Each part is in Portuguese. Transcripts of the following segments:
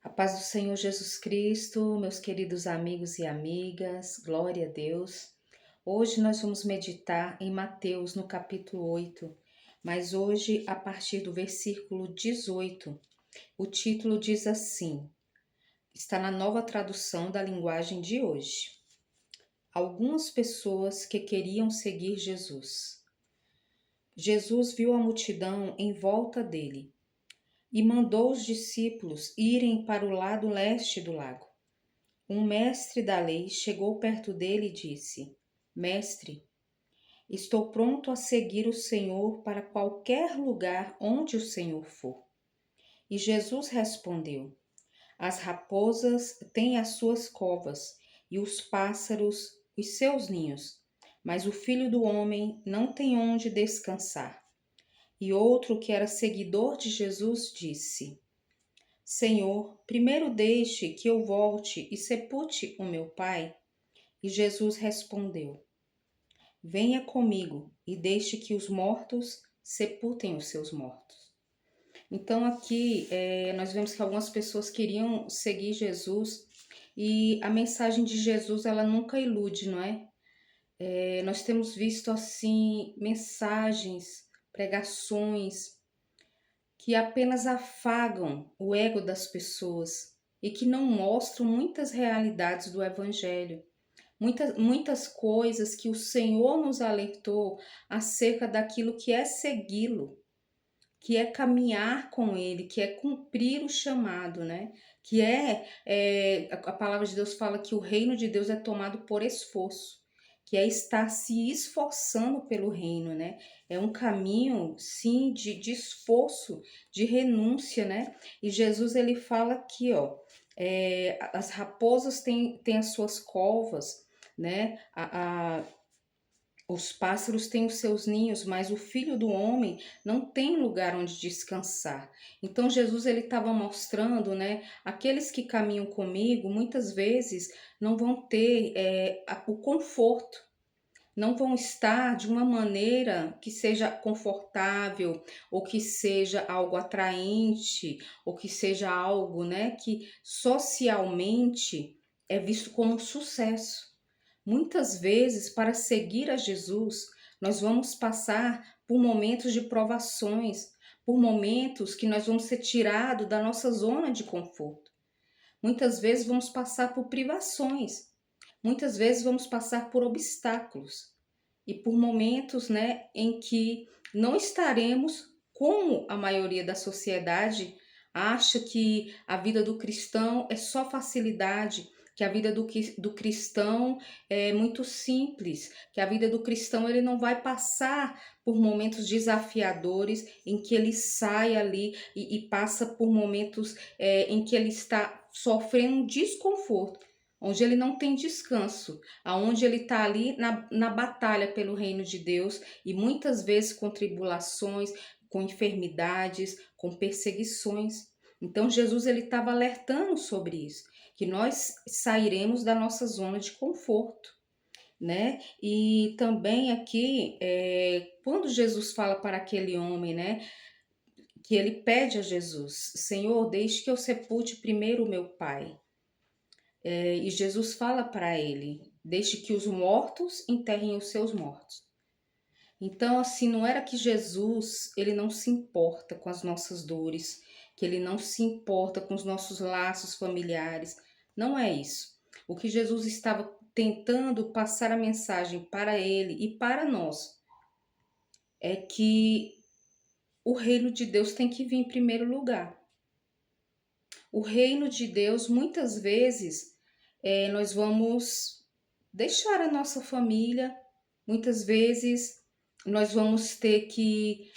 A paz do Senhor Jesus Cristo, meus queridos amigos e amigas, glória a Deus. Hoje nós vamos meditar em Mateus no capítulo 8, mas hoje a partir do versículo 18. O título diz assim, está na nova tradução da linguagem de hoje. Algumas pessoas que queriam seguir Jesus. Jesus viu a multidão em volta dele e mandou os discípulos irem para o lado leste do lago. Um mestre da lei chegou perto dele e disse: Mestre, estou pronto a seguir o Senhor para qualquer lugar onde o Senhor for. E Jesus respondeu: As raposas têm as suas covas e os pássaros os seus ninhos, mas o Filho do Homem não tem onde descansar. E outro que era seguidor de Jesus disse: Senhor, primeiro deixe que eu volte e sepulte o meu pai. E Jesus respondeu: Venha comigo e deixe que os mortos sepultem os seus mortos. Então aqui nós vemos que algumas pessoas queriam seguir Jesus e a mensagem de Jesus ela nunca ilude, não é? Nós temos visto assim mensagens, pregações que apenas afagam o ego das pessoas e que não mostram muitas realidades do Evangelho. Muitas coisas que o Senhor nos alertou acerca daquilo que é segui-lo, que é caminhar com Ele, que é cumprir o chamado, né? A palavra de Deus fala que o reino de Deus é tomado por esforço, que é estar se esforçando pelo reino, né? É um caminho, sim, de esforço, de renúncia, né? E Jesus, ele fala aqui, ó, as raposas têm as suas covas, né? Os pássaros têm os seus ninhos, mas o filho do homem não tem lugar onde descansar. Então Jesus ele estava mostrando, né? Aqueles que caminham comigo muitas vezes não vão ter o conforto, não vão estar de uma maneira que seja confortável ou que seja algo atraente ou que seja algo, né? Que socialmente é visto como sucesso. Muitas vezes, para seguir a Jesus, nós vamos passar por momentos de provações, por momentos que nós vamos ser tirados da nossa zona de conforto. Muitas vezes vamos passar por privações, muitas vezes vamos passar por obstáculos e por momentos, né, em que não estaremos como a maioria da sociedade acha que a vida do cristão é só facilidade, que a vida do cristão é muito simples, que a vida do cristão ele não vai passar por momentos desafiadores em que ele sai ali e passa por momentos em que ele está sofrendo um desconforto, onde ele não tem descanso, aonde ele está ali na batalha pelo reino de Deus e muitas vezes com tribulações, com enfermidades, com perseguições. Então Jesus ele estava alertando sobre isso, que nós sairemos da nossa zona de conforto, né? E também aqui, quando Jesus fala para aquele homem, né, que ele pede a Jesus, Senhor, deixe que eu sepulte primeiro o meu pai. E Jesus fala para ele, deixe que os mortos enterrem os seus mortos. Então, assim, não era que Jesus, ele não se importa com as nossas dores, que ele não se importa com os nossos laços familiares. Não é isso. O que Jesus estava tentando passar a mensagem para ele e para nós é que o reino de Deus tem que vir em primeiro lugar. O reino de Deus, muitas vezes, nós vamos deixar a nossa família, muitas vezes nós vamos ter que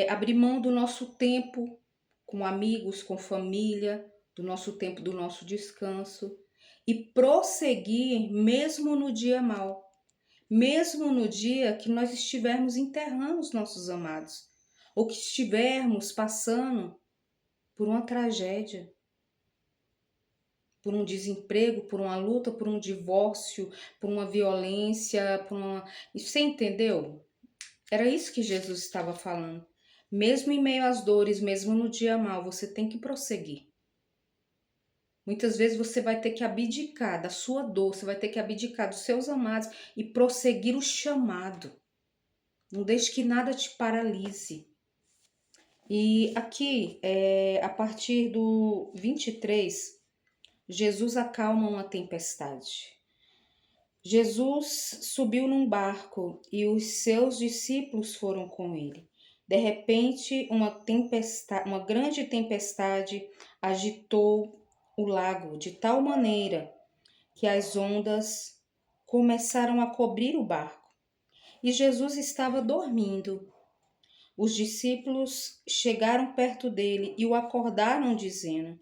abrir mão do nosso tempo com amigos, com família, do nosso tempo, do nosso descanso e prosseguir mesmo no dia mau, mesmo no dia que nós estivermos enterrando os nossos amados ou que estivermos passando por uma tragédia, por um desemprego, por uma luta, por um divórcio, por uma violência, por uma... Você entendeu? Era isso que Jesus estava falando. Mesmo em meio às dores, mesmo no dia mau, você tem que prosseguir. Muitas vezes você vai ter que abdicar da sua dor, você vai ter que abdicar dos seus amados e prosseguir o chamado. Não deixe que nada te paralise. E aqui, a partir do 23, Jesus acalma uma tempestade. Jesus subiu num barco e os seus discípulos foram com ele. De repente, uma grande tempestade agitou o lago de tal maneira que as ondas começaram a cobrir o barco. E Jesus estava dormindo. Os discípulos chegaram perto dele e o acordaram, dizendo: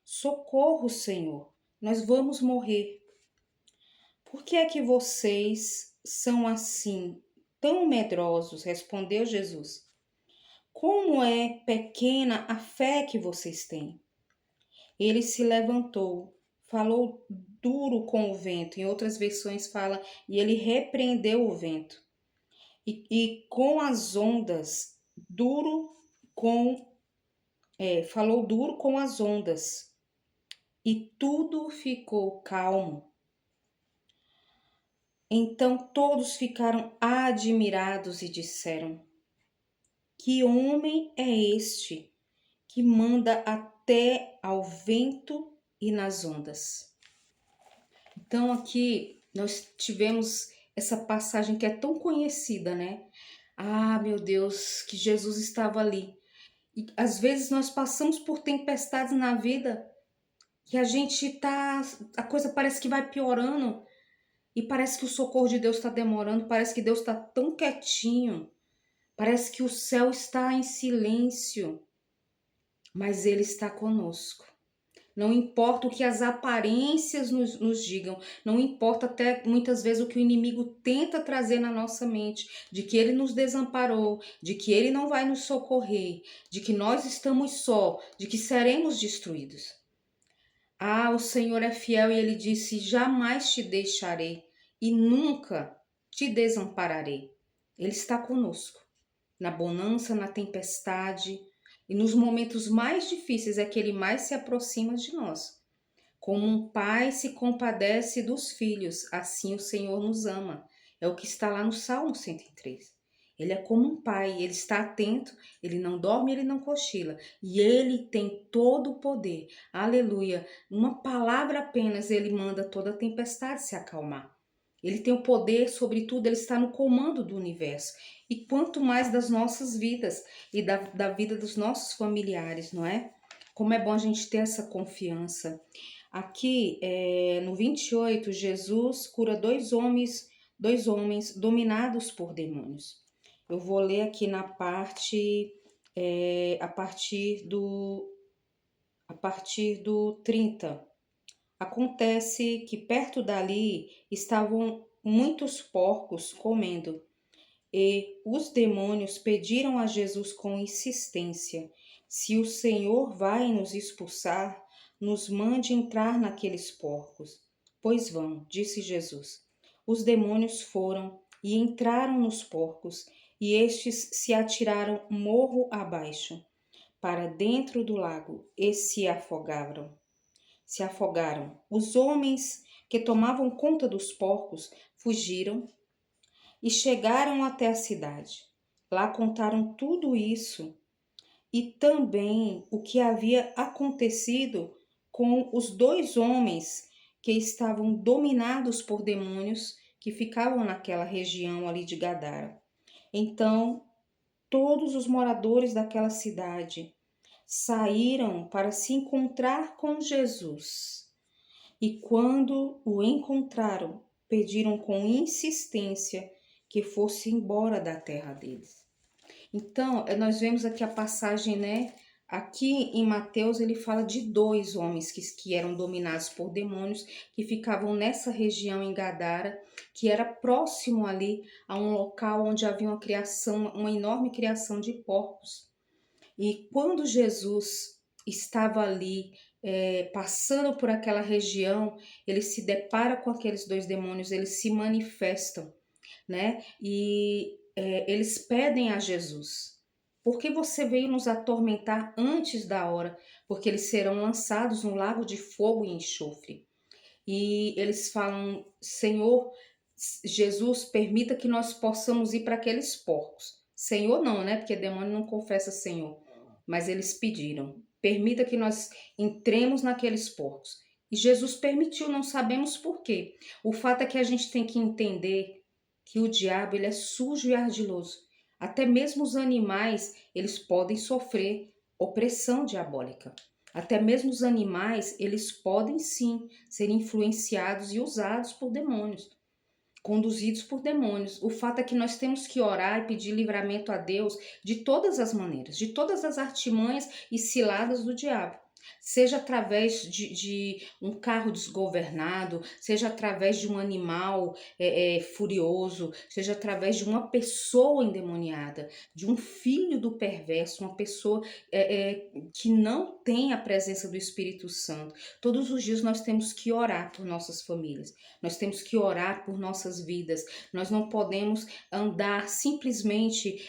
Socorro, Senhor, nós vamos morrer. Por que é que vocês são assim, tão medrosos? Respondeu Jesus. Como é pequena a fé que vocês têm? Ele se levantou, falou duro com o vento. Em outras versões fala, e ele repreendeu o vento. E com as ondas, falou duro com as ondas. E tudo ficou calmo. Então todos ficaram admirados e disseram: Que homem é este que manda até ao vento e nas ondas? Então aqui nós tivemos essa passagem que é tão conhecida, né? Ah, meu Deus, que Jesus estava ali. E às vezes nós passamos por tempestades na vida que a coisa parece que vai piorando e parece que o socorro de Deus está demorando, parece que Deus está tão quietinho, parece que o céu está em silêncio, mas Ele está conosco. Não importa o que as aparências nos digam, não importa até muitas vezes o que o inimigo tenta trazer na nossa mente, de que ele nos desamparou, de que ele não vai nos socorrer, de que nós estamos só, de que seremos destruídos. Ah, o Senhor é fiel e ele disse: Jamais te deixarei e nunca te desampararei. Ele está conosco, na bonança, na tempestade e nos momentos mais difíceis é que ele mais se aproxima de nós. Como um pai se compadece dos filhos, assim o Senhor nos ama. É o que está lá no Salmo 103. Ele é como um pai, ele está atento, ele não dorme, ele não cochila. E ele tem todo o poder. Aleluia. Uma palavra apenas, ele manda toda a tempestade se acalmar. Ele tem o poder sobre tudo, ele está no comando do universo. E quanto mais das nossas vidas e da vida dos nossos familiares, não é? Como é bom a gente ter essa confiança. Aqui, no 28, Jesus cura dois homens dominados por demônios. Eu vou ler aqui na parte, a partir do 30. Acontece que perto dali estavam muitos porcos comendo, e os demônios pediram a Jesus com insistência: Se o Senhor vai nos expulsar, nos mande entrar naqueles porcos. Pois vão, disse Jesus. Os demônios foram e entraram nos porcos, e estes se atiraram morro abaixo, para dentro do lago, e se afogaram. Os homens que tomavam conta dos porcos fugiram e chegaram até a cidade. Lá contaram tudo isso e também o que havia acontecido com os dois homens que estavam dominados por demônios que ficavam naquela região ali de Gadara. Então, todos os moradores daquela cidade saíram para se encontrar com Jesus. E quando o encontraram, pediram com insistência que fosse embora da terra deles. Então, nós vemos aqui a passagem, né? Aqui em Mateus ele fala de dois homens que eram dominados por demônios, que ficavam nessa região em Gadara, que era próximo ali a um local onde havia uma enorme criação de porcos. E quando Jesus estava ali, passando por aquela região, ele se depara com aqueles dois demônios, eles se manifestam, né? E eles pedem a Jesus: Por que você veio nos atormentar antes da hora? porque eles serão lançados no lago de fogo e enxofre. E eles falam: Senhor, Jesus, permita que nós possamos ir para aqueles porcos. Senhor não, né? Porque demônio não confessa Senhor. Mas eles pediram: permita que nós entremos naqueles porcos. E Jesus permitiu, não sabemos por quê. O fato é que a gente tem que entender que o diabo ele é sujo e ardiloso. Até mesmo os animais, eles podem sofrer opressão diabólica. Até mesmo os animais, eles podem sim ser influenciados e usados por demônios, conduzidos por demônios. O fato é que nós temos que orar e pedir livramento a Deus de todas as maneiras, de todas as artimanhas e ciladas do diabo. Seja através de um carro desgovernado, seja através de um animal furioso, seja através de uma pessoa endemoniada, de um filho do perverso, uma pessoa que não tem a presença do Espírito Santo. Todos os dias nós temos que orar por nossas famílias, nós temos que orar por nossas vidas, nós não podemos andar simplesmente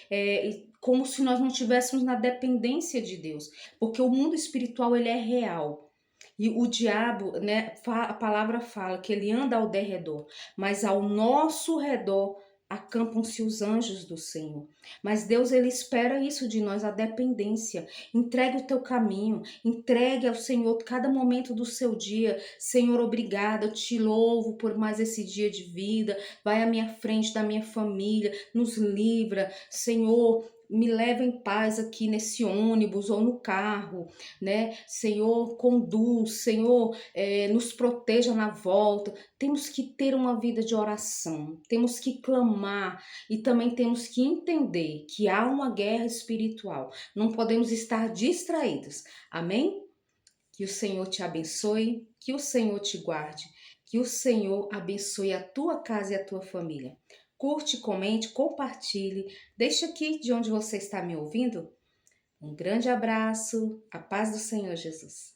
como se nós não estivéssemos na dependência de Deus, porque o mundo espiritual ele é real. E o diabo, né, a palavra fala que ele anda ao derredor, mas ao nosso redor acampam-se os anjos do Senhor. Mas Deus ele espera isso de nós, a dependência. Entregue o teu caminho, entregue ao Senhor cada momento do seu dia. Senhor, obrigada, eu te louvo por mais esse dia de vida. Vai à minha frente da minha família, nos livra, Senhor. Me leva em paz aqui nesse ônibus ou no carro, né? Senhor, conduz, Senhor, nos proteja na volta. Temos que ter uma vida de oração, temos que clamar e também temos que entender que há uma guerra espiritual. Não podemos estar distraídos. Amém? Que o Senhor te abençoe, que o Senhor te guarde, que o Senhor abençoe a tua casa e a tua família. Curte, comente, compartilhe. Deixa aqui de onde você está me ouvindo. Um grande abraço. A paz do Senhor Jesus.